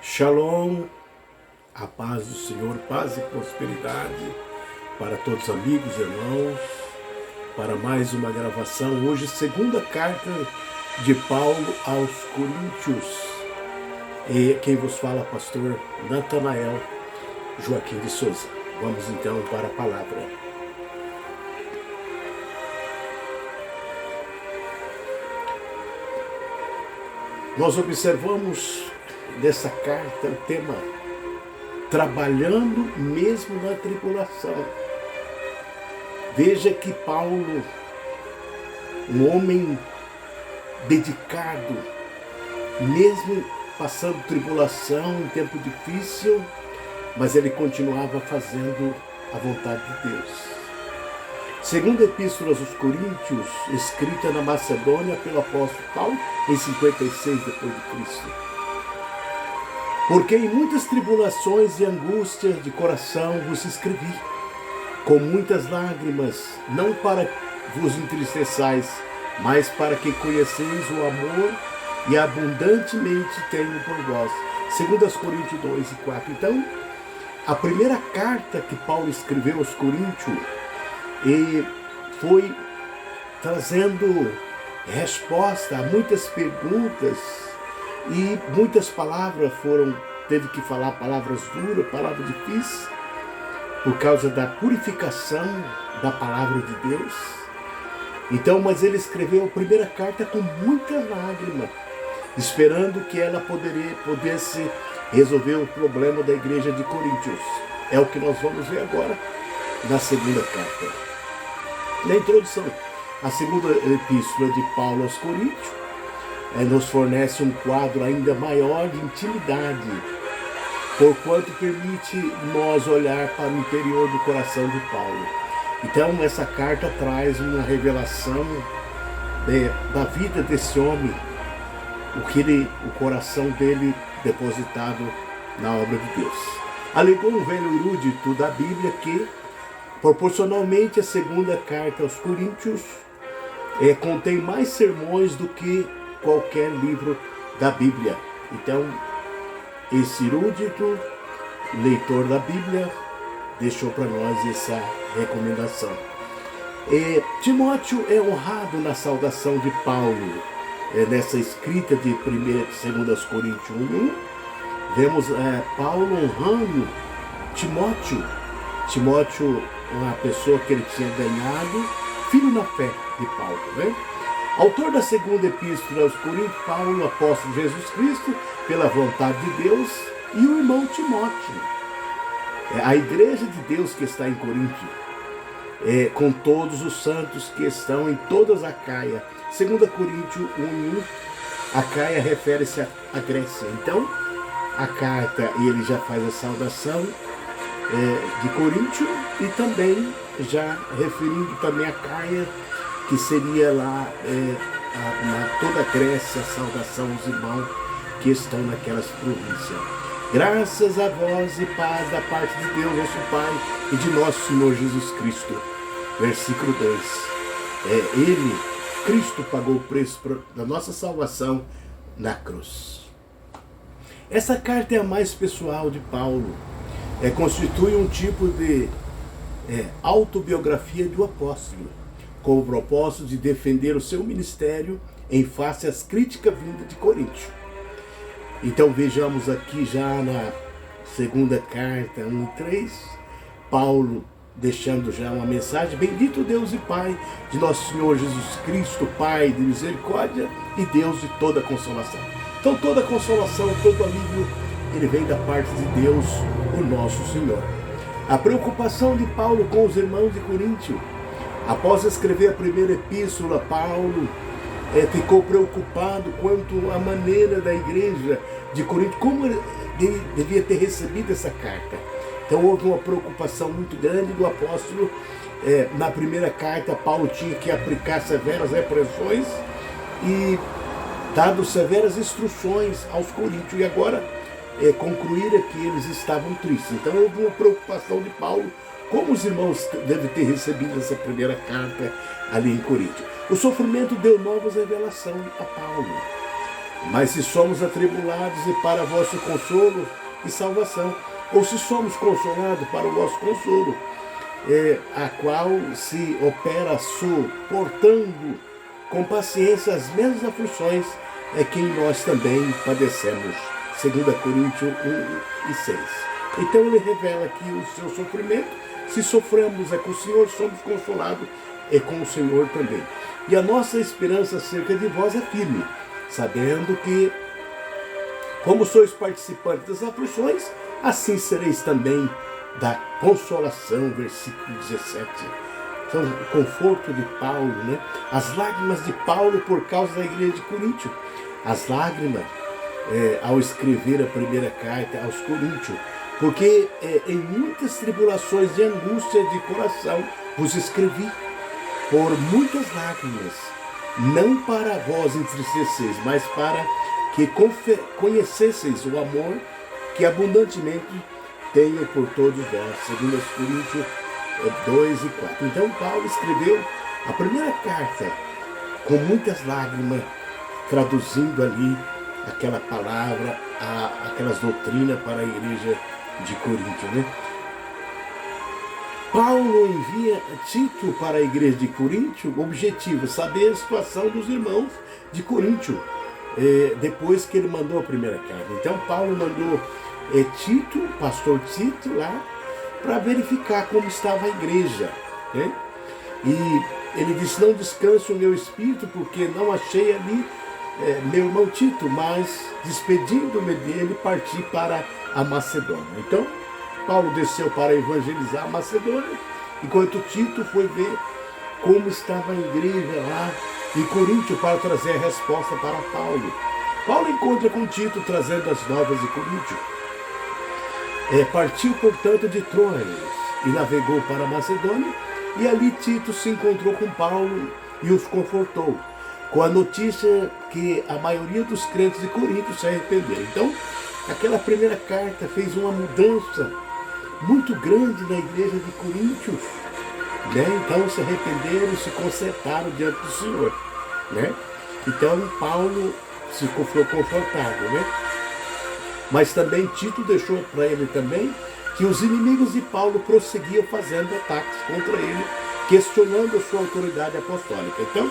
Shalom, a paz do Senhor, paz e prosperidade para todos os amigos, irmãos, para mais uma gravação. Hoje, segunda carta de Paulo aos Coríntios. E quem vos fala, pastor Natanael Joaquim de Souza. Vamos então para a palavra. Nós observamos nessa carta o tema trabalhando mesmo na tribulação. Veja que Paulo, um homem dedicado, mesmo passando tribulação, um tempo difícil, mas ele continuava fazendo a vontade de Deus. Segunda Epístola aos Coríntios, escrita na Macedônia pelo apóstolo Paulo em 56 depois de Cristo. Porque em muitas tribulações e angústias de coração vos escrevi, com muitas lágrimas, não para vos entristeçais, mas para que conheceis o amor e abundantemente tenho por vós. 2 Coríntios 2 e 4. Então, a primeira carta que Paulo escreveu aos Coríntios foi trazendo resposta a muitas perguntas e muitas palavras teve que falar palavras duras, palavras difíceis, por causa da purificação da palavra de Deus. Então, mas ele escreveu a primeira carta com muita lágrima, esperando que ela pudesse resolver o problema da igreja de Coríntios. É o que nós vamos ver agora na segunda carta. Na introdução, a segunda epístola de Paulo aos Coríntios nos fornece um quadro ainda maior de intimidade, porquanto permite nós olhar para o interior do coração de Paulo. Então, essa carta traz uma revelação da vida desse homem, o coração dele depositado na obra de Deus. Alegou um velho erudito da Bíblia que, proporcionalmente, a segunda carta aos Coríntios contém mais sermões do que qualquer livro da Bíblia. Então, esse erudito, leitor da Bíblia, deixou para nós essa recomendação. Timóteo é honrado na saudação de Paulo. Nessa escrita de 2 Coríntios 1, vemos Paulo honrando Timóteo. Timóteo, uma pessoa que ele tinha ganhado, filho na fé de Paulo, né? Autor da segunda epístola aos Coríntios, Paulo, apóstolo de Jesus Cristo, pela vontade de Deus, e o irmão Timóteo. A igreja de Deus que está em Corinto, com todos os santos que estão em todas a Caia. 2 Coríntios 1:1, a Caia refere-se à Grécia. Então, a carta, e ele já faz a saudação de Coríntio, e também já referindo também a Caia, que seria lá toda a Grécia, a saudação aos irmãos que estão naquelas províncias. Graças a vós e paz da parte de Deus, nosso Pai, e de nosso Senhor Jesus Cristo. Versículo 2. Ele, Cristo, pagou o preço da nossa salvação na cruz. Essa carta é a mais pessoal de Paulo. Constitui um tipo de autobiografia do apóstolo, com o propósito de defender o seu ministério em face às críticas vindas de Coríntio. Então vejamos aqui já na segunda carta 1:3, Paulo deixando já uma mensagem: bendito Deus e Pai de nosso Senhor Jesus Cristo, Pai de misericórdia e Deus de toda consolação. Então toda consolação, todo alívio, ele vem da parte de Deus, o nosso Senhor. A preocupação de Paulo com os irmãos de Coríntio. Após escrever a primeira epístola, Paulo ficou preocupado quanto à maneira da igreja de Corinto, como ele devia ter recebido essa carta. Então houve uma preocupação muito grande do apóstolo. Na primeira carta, Paulo tinha que aplicar severas repressões e dado severas instruções aos coríntios, e agora concluir que eles estavam tristes. Então houve uma preocupação de Paulo, como os irmãos devem ter recebido essa primeira carta ali em Corinto. O sofrimento deu novas revelações a Paulo. Mas se somos atribulados, e para vosso consolo e salvação, ou se somos consolados, para o vosso consolo, a qual se opera suportando com paciência as mesmas aflições que nós também padecemos. 2 Coríntios 1:6. Então ele revela aqui o seu sofrimento. Se sofremos com o Senhor, somos consolados com o Senhor também. E a nossa esperança acerca de vós é firme, sabendo que, como sois participantes das aflições, assim sereis também da consolação. Versículo 17. Então, o conforto de Paulo, né? As lágrimas de Paulo por causa da igreja de Coríntio. As lágrimas ao escrever a primeira carta aos Coríntios. Porque em muitas tribulações e angústia de coração vos escrevi, por muitas lágrimas, não para vós entristeceis, mas para que conhecesseis o amor que abundantemente tenho por todos vós. 2 Coríntios 2 e 4. Então Paulo escreveu a primeira carta com muitas lágrimas, traduzindo ali aquela palavra, aquelas doutrinas para a igreja de Coríntio, né? Paulo envia Tito para a igreja de Coríntio, objetivo, saber a situação dos irmãos de Coríntio, depois que ele mandou a primeira carta. Então Paulo mandou Tito, pastor Tito, lá, para verificar como estava a igreja, né? E ele disse: não descanse o meu espírito, porque não achei ali meu irmão Tito, mas despedindo-me dele, parti para a Macedônia. Então Paulo desceu para evangelizar a Macedônia, enquanto Tito foi ver como estava a igreja lá em Coríntio para trazer a resposta para Paulo. Paulo encontra com Tito trazendo as novas de Coríntio. Partiu, portanto, de Troas e navegou para a Macedônia, e ali Tito se encontrou com Paulo e os confortou, com a notícia que a maioria dos crentes de Coríntio se arrependeram. Então, aquela primeira carta fez uma mudança muito grande na igreja de Coríntio, né? Então se arrependeram, se consertaram diante do Senhor, né? Então Paulo se ficou confortado, né? Mas também Tito deixou para ele também que os inimigos de Paulo prosseguiam fazendo ataques contra ele, questionando a sua autoridade apostólica. Então,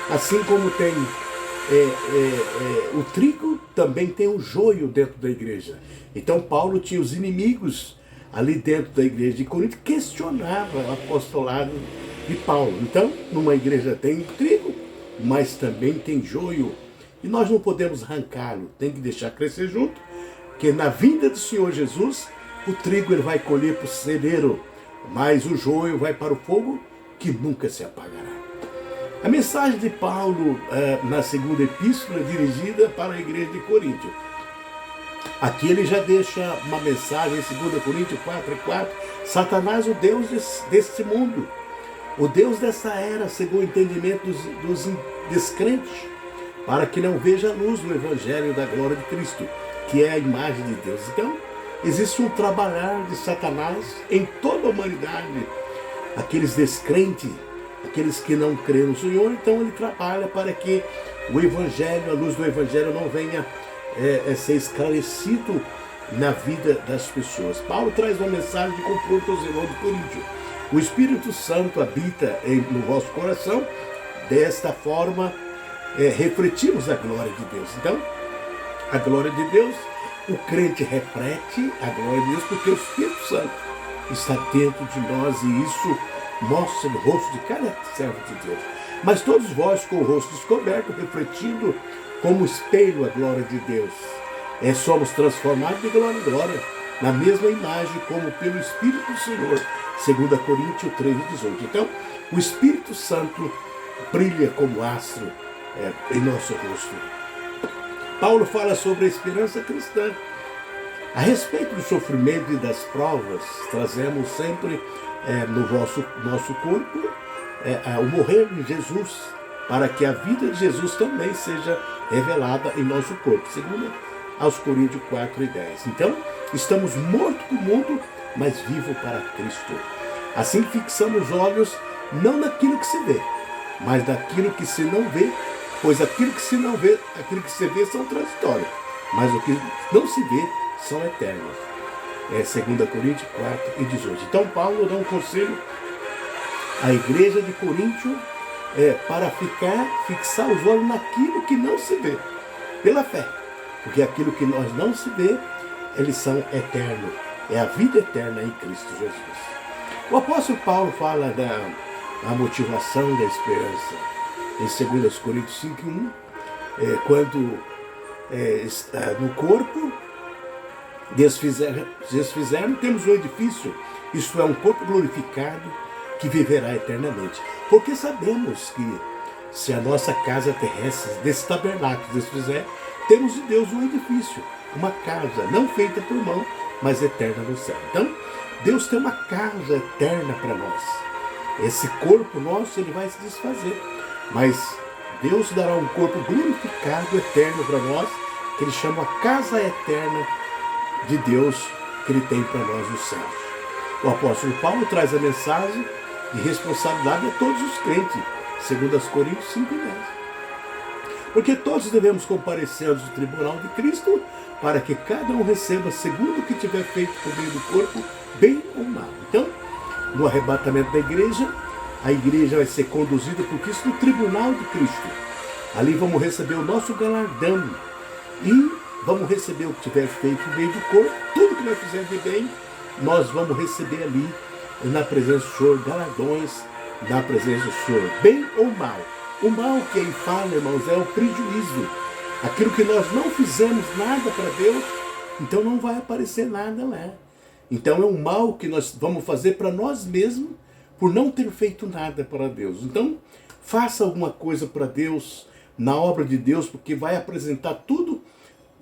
assim como tem o trigo, também tem o joio dentro da igreja. Então Paulo tinha os inimigos ali dentro da igreja de Corinto, questionava o apostolado de Paulo. Então, numa igreja tem trigo, mas também tem joio. E nós não podemos arrancá-lo, tem que deixar crescer junto, porque na vinda do Senhor Jesus, o trigo ele vai colher para o celeiro, mas o joio vai para o fogo que nunca se apagará. A mensagem de Paulo na segunda epístola dirigida para a igreja de Coríntio. Aqui ele já deixa uma mensagem em 2 Coríntios 4:4. Satanás, o Deus deste mundo, o Deus dessa era, segundo o entendimento dos descrentes, para que não veja a luz do evangelho da glória de Cristo, que é a imagem de Deus. Então, existe um trabalhar de Satanás em toda a humanidade, aqueles descrentes, aqueles que não creem no Senhor. Então ele trabalha para que o evangelho, a luz do evangelho não venha ser esclarecido na vida das pessoas. Paulo traz uma mensagem de conforto aos irmãos de Coríntio. O Espírito Santo habita no vosso coração, desta forma refletimos a glória de Deus. Então, a glória de Deus, o crente reflete a glória de Deus, porque o Espírito Santo está dentro de nós, e isso mostra o rosto de cada servo de Deus. Mas todos vós, com o rosto descoberto, refletindo como espelho a glória de Deus, somos transformados de glória em glória, na mesma imagem, como pelo Espírito do Senhor. 2 Coríntios 3:18. Então, o Espírito Santo brilha como astro em nosso rosto. Paulo fala sobre a esperança cristã. A respeito do sofrimento e das provas, trazemos sempre no nosso corpo o morrer de Jesus, para que a vida de Jesus também seja revelada em nosso corpo, segundo aos Coríntios 4:10. Então, estamos mortos para o mundo, mas vivos para Cristo. Assim fixamos os olhos não naquilo que se vê, mas naquilo que se não vê, Pois aquilo que se não vê, aquilo que se vê são transitórios, mas o que não se vê são eternos. 2 Coríntios 4 e 18. Então Paulo dá um conselho à igreja de Coríntio para fixar os olhos naquilo que não se vê, pela fé. Porque aquilo que nós não se vê, eles são eternos. É a vida eterna em Cristo Jesus. O apóstolo Paulo fala da motivação da esperança em 2 Coríntios 5:1, quando está no corpo desfizeram, temos um edifício, isto é, um corpo glorificado que viverá eternamente. Porque sabemos que se a nossa casa terrestre desse tabernáculo desfizer, temos de Deus um edifício, uma casa não feita por mão, mas eterna no céu. Então, Deus tem uma casa eterna para nós. Esse corpo nosso, ele vai se desfazer, mas Deus dará um corpo glorificado, eterno para nós, que ele chama a casa eterna de Deus, que ele tem para nós nos céus. O apóstolo Paulo traz a mensagem de responsabilidade a todos os crentes, 2 Coríntios 5:10. Porque todos devemos comparecer ao tribunal de Cristo, para que cada um receba segundo o que tiver feito por meio do corpo, bem ou mal. Então, no arrebatamento da igreja, a igreja vai ser conduzida por Cristo no tribunal de Cristo. Ali vamos receber o nosso galardão e vamos receber o que tiver feito por meio do corpo. Tudo que nós fizermos de bem, nós vamos receber ali na presença do Senhor, galardões na presença do Senhor, bem ou mal. O mal que ele fala, irmãos, é o prejuízo. Aquilo que nós não fizemos nada para Deus, então não vai aparecer nada lá. Então é um mal que nós vamos fazer para nós mesmos por não ter feito nada para Deus. Então faça alguma coisa para Deus, na obra de Deus, porque vai apresentar tudo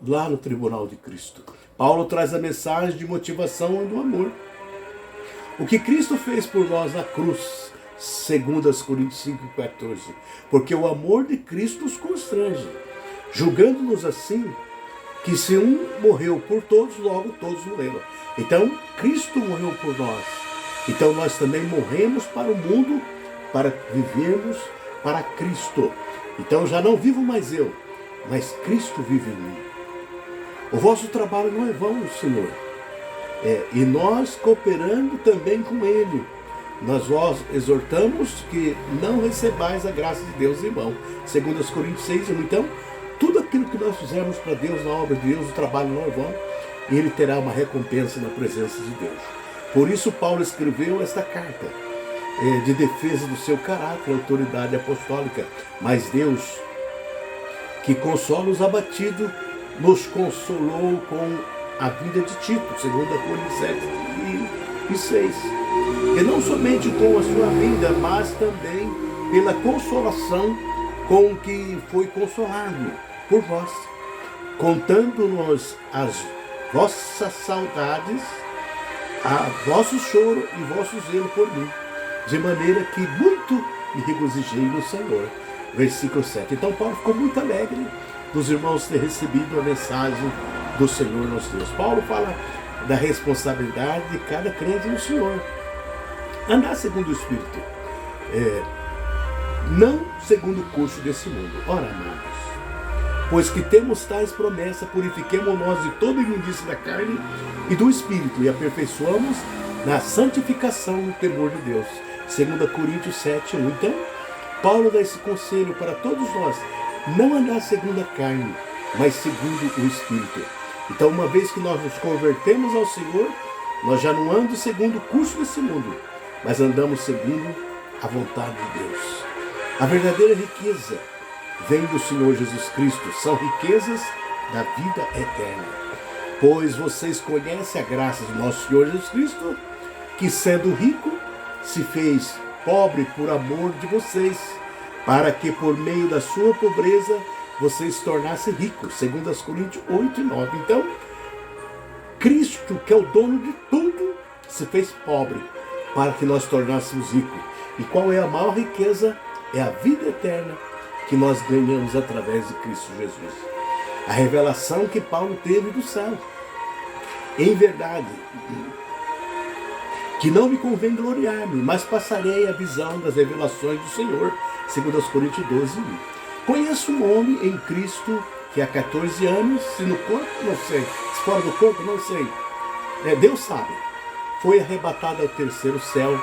lá no tribunal de Cristo. Paulo traz a mensagem de motivação e do amor. O que Cristo fez por nós na cruz, 2 Coríntios 5:14. Porque o amor de Cristo nos constrange, julgando-nos assim, que se um morreu por todos, logo todos morreram. Então, Cristo morreu por nós. Então, nós também morremos para o mundo, para vivermos para Cristo. Então, já não vivo mais eu, mas Cristo vive em mim. O vosso trabalho não é vão, Senhor. E nós cooperando também com Ele. Nós vos exortamos que não recebais a graça de Deus em vão. 2 Coríntios 6:1. Então, tudo aquilo que nós fizermos para Deus, na obra de Deus, o trabalho não é vão, e Ele terá uma recompensa na presença de Deus. Por isso Paulo escreveu esta carta de defesa do seu caráter, autoridade apostólica. Mas Deus, que consola os abatidos, nos consolou com a vida de Tito, 2 Coríntios 7:6. E não somente com a sua vida, mas também pela consolação com que foi consolado por vós, contando-nos as vossas saudades, a vosso choro e vosso zelo por mim, de maneira que muito me regozijei no Senhor. Versículo 7. Então Paulo ficou muito alegre dos irmãos ter recebido a mensagem do Senhor nosso Deus. Paulo fala da responsabilidade de cada crente no Senhor. Andar segundo o Espírito, não segundo o curso desse mundo. Ora, amados, pois que temos tais promessas, purifiquemos nós de toda imundície da carne e do Espírito, e aperfeiçoamos na santificação no temor de Deus. 2 Coríntios 7:1. Então, Paulo dá esse conselho para todos nós, não andar segundo a carne, mas segundo o Espírito. Então, uma vez que nós nos convertemos ao Senhor, nós já não andamos segundo o curso desse mundo, mas andamos segundo a vontade de Deus. A verdadeira riqueza vem do Senhor Jesus Cristo, são riquezas da vida eterna. Pois vocês conhecem a graça do nosso Senhor Jesus Cristo, que sendo rico, se fez pobre por amor de vocês, para que por meio da sua pobreza vocês se tornassem ricos. 2 Coríntios 8:9. Então, Cristo, que é o dono de tudo, se fez pobre para que nós tornássemos ricos. E qual é a maior riqueza? É a vida eterna que nós ganhamos através de Cristo Jesus. A revelação que Paulo teve do céu. Em verdade, que não me convém gloriar-me, mas passarei a visão das revelações do Senhor. 2 Coríntios 12:1. Conheço um homem em Cristo que há 14 anos, se no corpo, não sei, se fora do corpo, não sei. Deus sabe. Foi arrebatado ao terceiro céu,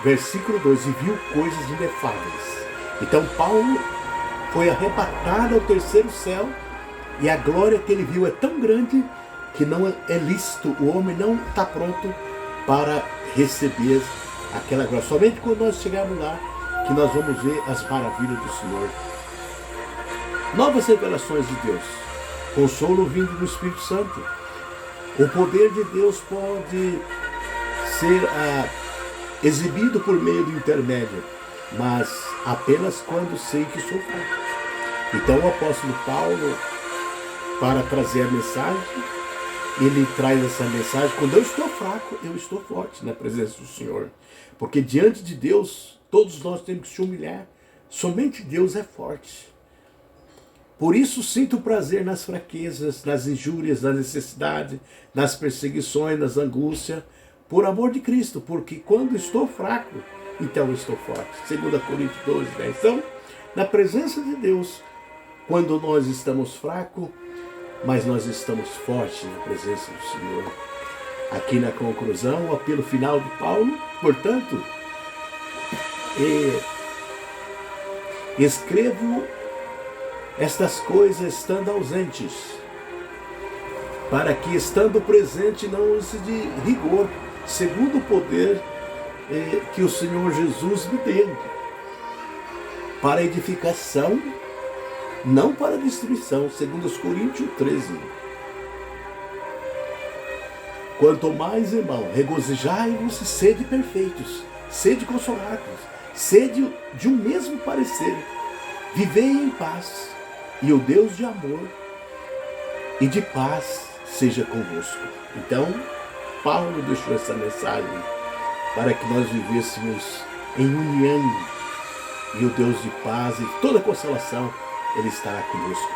versículo 2, e viu coisas inefáveis. Então Paulo foi arrebatado ao terceiro céu, e a glória que ele viu é tão grande que não é lícito, o homem não está pronto para receber aquela glória. Somente quando nós chegarmos lá, que nós vamos ver as maravilhas do Senhor. Novas revelações de Deus, consolo vindo do Espírito Santo. O poder de Deus pode ser exibido por meio do intermédio, mas apenas quando sei que sou fraco. Então o apóstolo Paulo, para trazer a mensagem, ele traz essa mensagem: quando eu estou fraco, eu estou forte na presença do Senhor. Porque diante de Deus, todos nós temos que se humilhar. Somente Deus é forte. Por isso sinto prazer nas fraquezas, nas injúrias, na necessidade, nas perseguições, nas angústias, por amor de Cristo. Porque quando estou fraco, então eu estou forte. 2 Coríntios 12, 10. Então, na presença de Deus, quando nós estamos fracos, mas nós estamos fortes na presença do Senhor. Aqui na conclusão, o apelo final de Paulo, portanto, escrevo estas coisas estando ausentes, para que estando presente não use de rigor, segundo o poder que o Senhor Jesus me deu, para edificação, não para destruição, segundo os Coríntios 13. Quanto mais, irmão, regozijai-vos e sede perfeitos, sede consolados, sede de um mesmo parecer, vivei em paz, e o Deus de amor e de paz seja convosco. Então, Paulo deixou essa mensagem para que nós vivêssemos em união, e o Deus de paz e toda consolação, Ele estará conosco.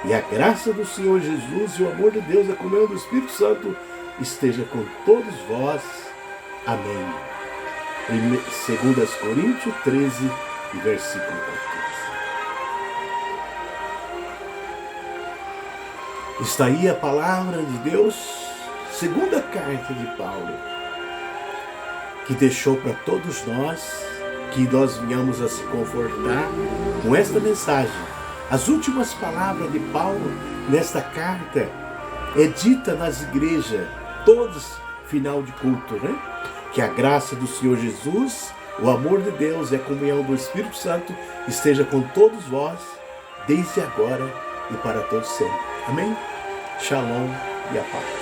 E a graça do Senhor Jesus e o amor de Deus, a comunhão do Espírito Santo, esteja com todos vós. Amém. 2 Coríntios 13, versículo 14. Está aí a palavra de Deus, segunda carta de Paulo, que deixou para todos nós, que nós venhamos a se confortar com esta mensagem. As últimas palavras de Paulo nesta carta é dita nas igrejas, todos final de culto, né? Que a graça do Senhor Jesus, o amor de Deus e a comunhão do Espírito Santo esteja com todos vós, desde agora e para todos sempre. Amém? Shalom e a paz.